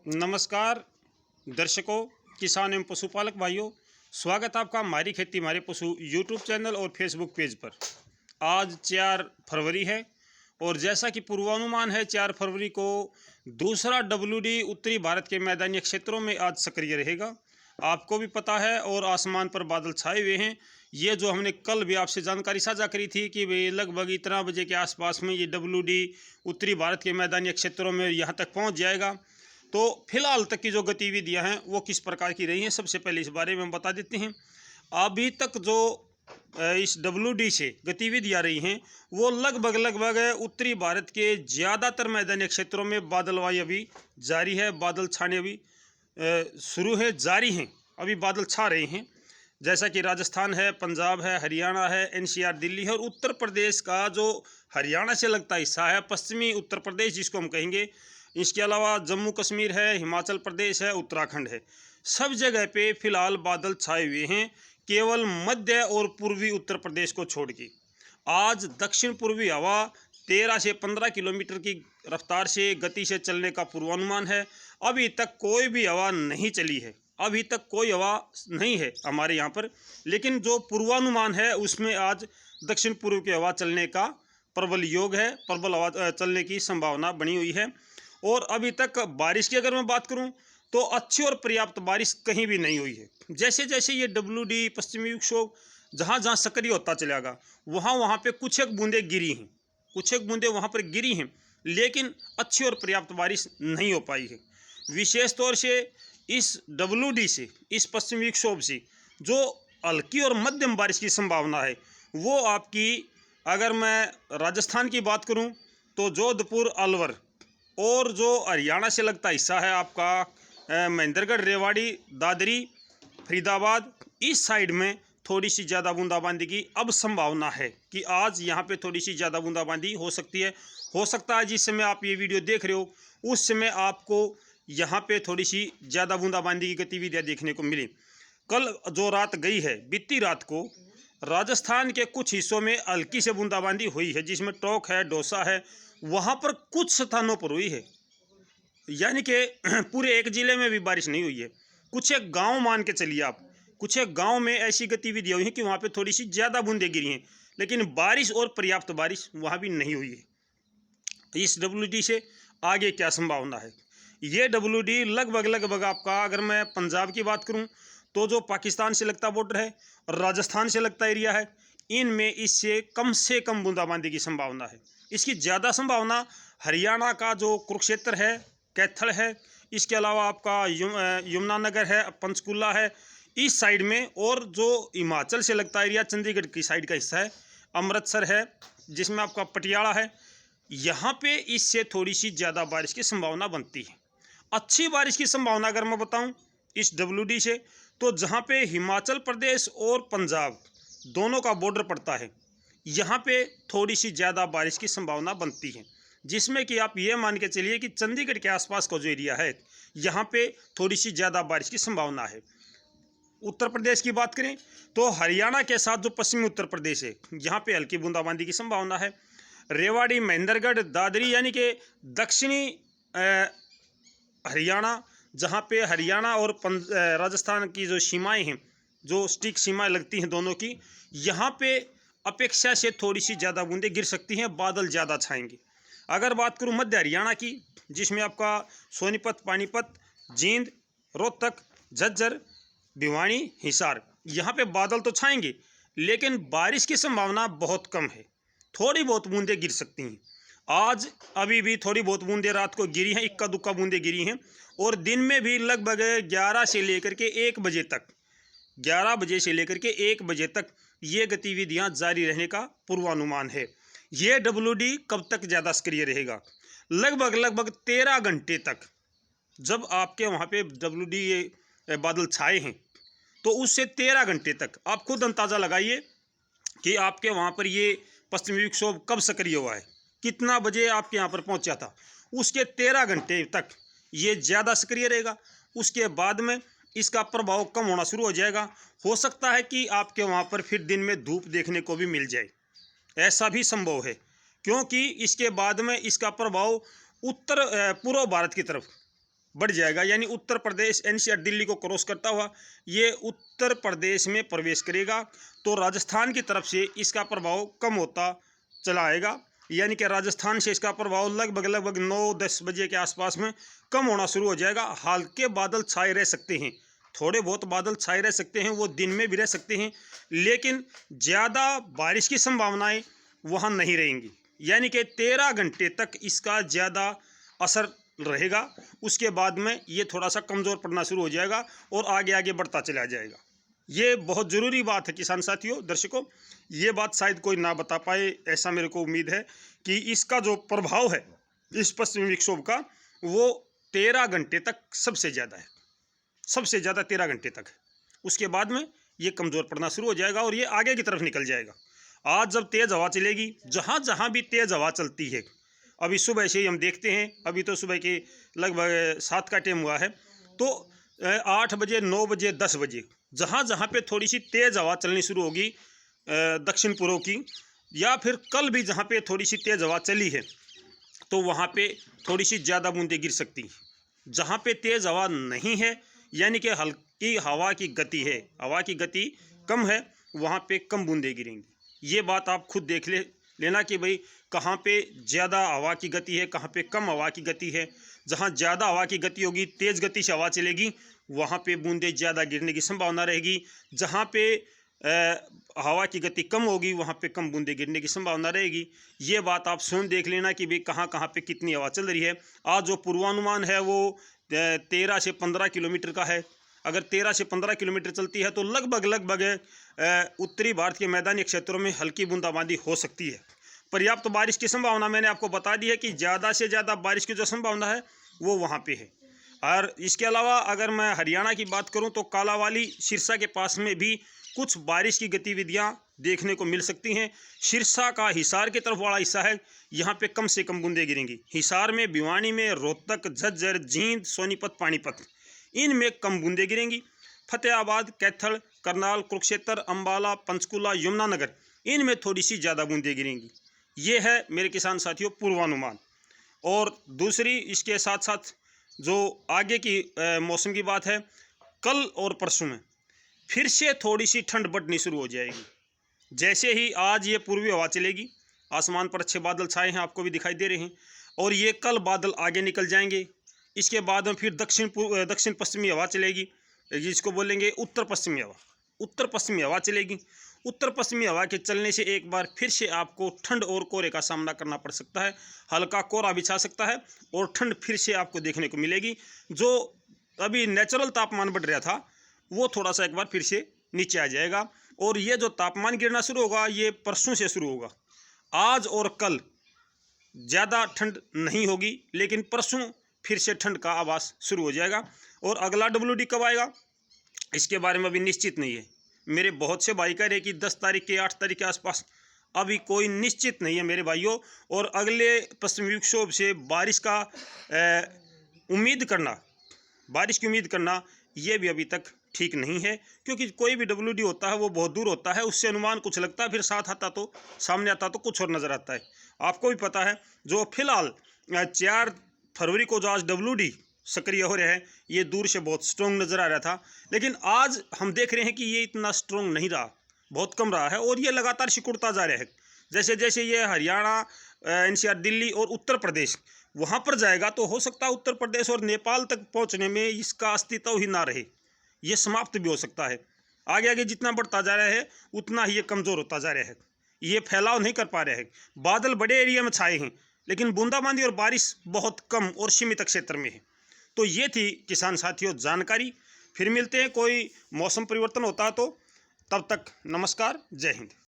नमस्कार दर्शकों, किसान एवं पशुपालक भाइयों, स्वागत है आपका हमारी खेती हमारे पशु यूट्यूब चैनल और फेसबुक पेज पर। आज 4 फरवरी है और जैसा कि पूर्वानुमान है 4 फरवरी को दूसरा WD उत्तरी भारत के मैदानी क्षेत्रों में आज सक्रिय रहेगा। आपको भी पता है और आसमान पर बादल छाए हुए हैं। ये जो हमने कल भी आपसे जानकारी साझा करी थी कि वे लगभग इतना बजे के आसपास में ये WD उत्तरी भारत के मैदानी क्षेत्रों में यहाँ तक पहुँच जाएगा। तो फिलहाल तक की जो गतिविधियां हैं वो किस प्रकार की रही हैं, सबसे पहले इस बारे में हम बता देते हैं। अभी तक जो इस WD से गतिविधियां रही हैं वो लगभग उत्तरी भारत के ज़्यादातर मैदानी क्षेत्रों में बादलवाई अभी जारी है। बादल छाने अभी शुरू है, जारी हैं, अभी बादल छा रहे हैं। जैसा कि राजस्थान है, पंजाब है, हरियाणा है, NCR दिल्ली है और उत्तर प्रदेश का जो हरियाणा से लगता हिस्सा है, पश्चिमी उत्तर प्रदेश जिसको हम कहेंगे, इसके अलावा जम्मू कश्मीर है, हिमाचल प्रदेश है, उत्तराखंड है, सब जगह पे फिलहाल बादल छाए हुए हैं, केवल मध्य और पूर्वी उत्तर प्रदेश को छोड़ के। आज दक्षिण पूर्वी हवा 13 से 15 किलोमीटर की रफ्तार से गति से चलने का पूर्वानुमान है। अभी तक कोई भी हवा नहीं चली है, अभी तक कोई हवा नहीं है हमारे यहाँ पर, लेकिन जो पूर्वानुमान है उसमें आज दक्षिण पूर्व की हवा चलने का प्रबल योग है, प्रबल हवा चलने की संभावना बनी हुई है। और अभी तक बारिश की अगर मैं बात करूं तो अच्छी और पर्याप्त बारिश कहीं भी नहीं हुई है। जैसे जैसे ये WD पश्चिमी विक्षोभ जहाँ जहाँ सक्रिय होता चलेगा वहाँ पे कुछ एक बूंदें गिरी हैं, कुछ एक बूंदें वहाँ पर गिरी हैं, लेकिन अच्छी और पर्याप्त बारिश नहीं हो पाई है। विशेष तौर से इस WD से, इस पश्चिमी विक्षोभ से जो हल्की और मध्यम बारिश की संभावना है वो आपकी, अगर मैं राजस्थान की बात करूँ तो जोधपुर, अलवर और जो हरियाणा से लगता हिस्सा है आपका महेंद्रगढ़, रेवाड़ी, दादरी, फरीदाबाद, इस साइड में थोड़ी सी ज़्यादा बूंदाबांदी की अब संभावना है कि आज यहाँ पे थोड़ी सी ज़्यादा बूंदाबांदी हो सकती है। हो सकता है जिस समय आप ये वीडियो देख रहे हो उस समय आपको यहाँ पे थोड़ी सी ज़्यादा बूंदाबांदी की गतिविधियाँ देखने को मिली। कल जो रात गई है, बीती रात को राजस्थान के कुछ हिस्सों में हल्की से बूंदाबांदी हुई है, जिसमें टोंक है, दौसा है, वहाँ पर कुछ स्थानों पर हुई है, यानी कि पूरे एक ज़िले में भी बारिश नहीं हुई है। कुछ एक गांव मान के चलिए आप, कुछ एक गांव में ऐसी गतिविधियाँ हुई हैं कि वहाँ पे थोड़ी सी ज़्यादा बूंदें गिरी हैं, लेकिन बारिश और पर्याप्त बारिश वहाँ भी नहीं हुई है। इस WD से आगे क्या संभावना है? ये WD लगभग आपका, अगर मैं पंजाब की बात करूँ तो जो पाकिस्तान से लगता बॉर्डर है और राजस्थान से लगता एरिया है, इनमें इससे कम बूंदाबांदी की संभावना है। इसकी ज़्यादा संभावना हरियाणा का जो कुरुक्षेत्र है, कैथल है, इसके अलावा आपका यमुनानगर है, पंचकुला है, इस साइड में, और जो हिमाचल से लगता एरिया चंडीगढ़ की साइड का हिस्सा है, अमृतसर है, जिसमें आपका पटियाला है, यहाँ पे इससे थोड़ी सी ज़्यादा बारिश की संभावना बनती है। अच्छी बारिश की संभावना अगर मैं बताऊँ इस WD से, तो जहाँ पे हिमाचल प्रदेश और पंजाब दोनों का बॉर्डर पड़ता है, यहाँ पे थोड़ी सी ज़्यादा बारिश की संभावना बनती है, जिसमें कि आप ये मान के चलिए कि चंडीगढ़ के आसपास का जो एरिया है यहाँ पे थोड़ी सी ज़्यादा बारिश की संभावना है। उत्तर प्रदेश की बात करें तो हरियाणा के साथ जो पश्चिमी उत्तर प्रदेश है यहाँ पे हल्की बूंदाबांदी की संभावना है। रेवाड़ी, महेंद्रगढ़, दादरी, यानी कि दक्षिणी हरियाणा, जहाँ पे हरियाणा और राजस्थान की जो सीमाएँ हैं, जो स्टिक सीमाएँ लगती हैं दोनों की, यहाँ पे अपेक्षा से थोड़ी सी ज़्यादा बूंदें गिर सकती हैं, बादल ज़्यादा छाएंगे। अगर बात करूँ मध्य हरियाणा की, जिसमें आपका सोनीपत, पानीपत, जींद, रोहतक, झज्जर, भिवानी, हिसार, यहाँ पे बादल तो छाएंगे लेकिन बारिश की संभावना बहुत कम है, थोड़ी बहुत बूंदें गिर सकती हैं। आज अभी भी थोड़ी बहुत बूंदें रात को गिरी हैं, इक्का दुक्का बूंदें गिरी हैं, और दिन में भी लगभग 11 से लेकर के 1 बजे तक, 11 बजे से लेकर के 1 बजे तक ये गतिविधियां जारी रहने का पूर्वानुमान है। ये WD कब तक ज़्यादा सक्रिय रहेगा? लगभग 13 घंटे तक। जब आपके वहाँ पे WD ये बादल छाए हैं तो उससे 13 घंटे तक आप खुद अंदाज़ा लगाइए कि आपके वहाँ पर ये पश्चिमी विक्षोभ कब सक्रिय हुआ है, कितना बजे आपके यहाँ पर पहुँचा था। उसके 13 घंटे तक ये ज़्यादा सक्रिय रहेगा, उसके बाद में इसका प्रभाव कम होना शुरू हो जाएगा। हो सकता है कि आपके वहाँ पर फिर दिन में धूप देखने को भी मिल जाए, ऐसा भी संभव है, क्योंकि इसके बाद में इसका प्रभाव उत्तर पूर्व भारत की तरफ बढ़ जाएगा, यानी उत्तर प्रदेश एनसीआर दिल्ली को क्रॉस करता हुआ ये उत्तर प्रदेश में प्रवेश करेगा। तो राजस्थान की तरफ से इसका प्रभाव कम होता चला आएगा, यानी कि राजस्थान से इसका प्रभाव लगभग 9-10 बजे के आसपास में कम होना शुरू हो जाएगा। हल्के बादल छाए रह सकते हैं, थोड़े बहुत बादल छाए रह सकते हैं, वो दिन में भी रह सकते हैं, लेकिन ज़्यादा बारिश की संभावनाएं वहाँ नहीं रहेंगी, यानी कि 13 घंटे तक इसका ज़्यादा असर रहेगा। उसके बाद में ये थोड़ा सा कमज़ोर पड़ना शुरू हो जाएगा और आगे आगे बढ़ता चला जाएगा। ये बहुत ज़रूरी बात है किसान साथियों, दर्शकों, ये बात शायद कोई ना बता पाए, ऐसा मेरे को उम्मीद है कि इसका जो प्रभाव है इस पश्चिमी विक्षोभ का वो 13 घंटे तक सबसे ज़्यादा है, सबसे ज़्यादा 13 घंटे तक। उसके बाद में ये कमज़ोर पड़ना शुरू हो जाएगा और ये आगे की तरफ निकल जाएगा। आज जब तेज़ हवा चलेगी, जहाँ जहाँ भी तेज़ हवा चलती है, अभी सुबह से ही हम देखते हैं, अभी तो सुबह के लगभग 7 का टाइम हुआ है, तो 8 बजे 9 बजे 10 बजे जहाँ जहाँ पे थोड़ी सी तेज़ हवा चलनी शुरू होगी दक्षिण पूर्व की, या फिर कल भी जहाँ पे थोड़ी सी तेज़ हवा चली है तो वहाँ पे थोड़ी सी ज़्यादा बूंदें गिर सकती हैं। जहाँ पे तेज़ हवा नहीं है, यानी कि हल्की हवा की गति है, हवा की गति कम है, वहाँ पे कम बूंदें गिरेंगी। ये बात आप खुद देख लेना कि भाई कहाँ पे ज़्यादा हवा की गति है, कहाँ पे कम हवा की गति है। जहाँ ज़्यादा हवा की गति होगी, तेज़ गति से हवा चलेगी, वहाँ पे बूंदें ज़्यादा गिरने की संभावना रहेगी। जहाँ पे हवा की गति कम होगी, वहाँ पे कम बूंदें गिरने की संभावना रहेगी। ये बात आप सुन देख लेना कि भाई कहाँ कहाँ पे कितनी हवा चल रही है। आज जो पूर्वानुमान है वो 13 से 15 किलोमीटर का है। अगर 13 से 15 किलोमीटर चलती है तो लगभग उत्तरी भारत के मैदानी क्षेत्रों में हल्की बूंदाबांदी हो सकती है। पर्याप्त तो बारिश की संभावना मैंने आपको बता दी है कि ज़्यादा से ज़्यादा बारिश की जो संभावना है वो वहाँ पे है। और इसके अलावा अगर मैं हरियाणा की बात करूँ तो कालावाली सिरसा के पास में भी कुछ बारिश की गतिविधियाँ देखने को मिल सकती हैं। सिरसा का हिसार की तरफ वाला हिस्सा है, यहाँ पे कम से कम बूंदें गिरेंगी। हिसार में, भिवानी में, रोहतक, झज्जर, जींद, सोनीपत, पानीपत, इनमें कम बूंदें गिरेंगी। फतेहाबाद, कैथल, करनाल, कुरुक्षेत्र, अम्बाला, पंचकुला, यमुनानगर, इनमें थोड़ी सी ज़्यादा बूंदें गिरेंगी। ये है मेरे किसान साथियों पूर्वानुमान। और दूसरी इसके साथ साथ जो आगे की मौसम की बात है, कल और परसों में फिर से थोड़ी सी ठंड बढ़नी शुरू हो जाएगी। जैसे ही आज ये पूर्वी हवा चलेगी, आसमान पर अच्छे बादल छाए हैं, आपको भी दिखाई दे रहे हैं, और ये कल बादल आगे निकल जाएंगे। इसके बाद में फिर दक्षिण पश्चिमी हवा चलेगी, जिसको बोलेंगे उत्तर पश्चिमी हवा। उत्तर पश्चिमी हवा चलेगी। उत्तर पश्चिमी हवा के चलने से एक बार फिर से आपको ठंड और कोहरे का सामना करना पड़ सकता है। हल्का कोहरा भी छा सकता है और ठंड फिर से आपको देखने को मिलेगी। जो अभी नेचुरल तापमान बढ़ रहा था वो थोड़ा सा एक बार फिर से नीचे आ जाएगा। और ये जो तापमान गिरना शुरू होगा ये परसों से शुरू होगा। आज और कल ज़्यादा ठंड नहीं होगी, लेकिन परसों फिर से ठंड का आभास शुरू हो जाएगा। और अगला WD कब आएगा इसके बारे में अभी निश्चित नहीं है। मेरे बहुत से भाई कह रहे कि 10 तारीख के 8 तारीख के आसपास, अभी कोई निश्चित नहीं है मेरे भाइयों। और अगले पश्चिमी विक्षोभ से बारिश का उम्मीद करना, बारिश की उम्मीद करना, ये भी अभी तक ठीक नहीं है, क्योंकि कोई भी WD होता है वो बहुत दूर होता है, उससे अनुमान कुछ लगता है, फिर साथ आता तो सामने आता तो कुछ और नज़र आता है। आपको भी पता है जो फिलहाल 4 फरवरी को जो आज WD सक्रिय हो रहा है, ये दूर से बहुत स्ट्रॉन्ग नज़र आ रहा था, लेकिन आज हम देख रहे हैं कि ये इतना स्ट्रॉन्ग नहीं रहा, बहुत कम रहा है, और ये लगातार सिकुड़ता जा रहा है। जैसे जैसे ये हरियाणा, NCR, दिल्ली और उत्तर प्रदेश वहाँ पर जाएगा तो हो सकता है उत्तर प्रदेश और नेपाल तक पहुँचने में इसका अस्तित्व ही ना रहे, ये समाप्त भी हो सकता है। आगे आगे जितना बढ़ता जा रहा है उतना ही ये कमज़ोर होता जा रहा है, ये फैलाव नहीं कर पा रहे हैं। बादल बड़े एरिया में छाए हैं, लेकिन बूंदाबांदी और बारिश बहुत कम और सीमित क्षेत्र में है। तो ये थी किसान साथियों जानकारी। फिर मिलते हैं कोई मौसम परिवर्तन होता तो, तब तक नमस्कार, जय हिंद।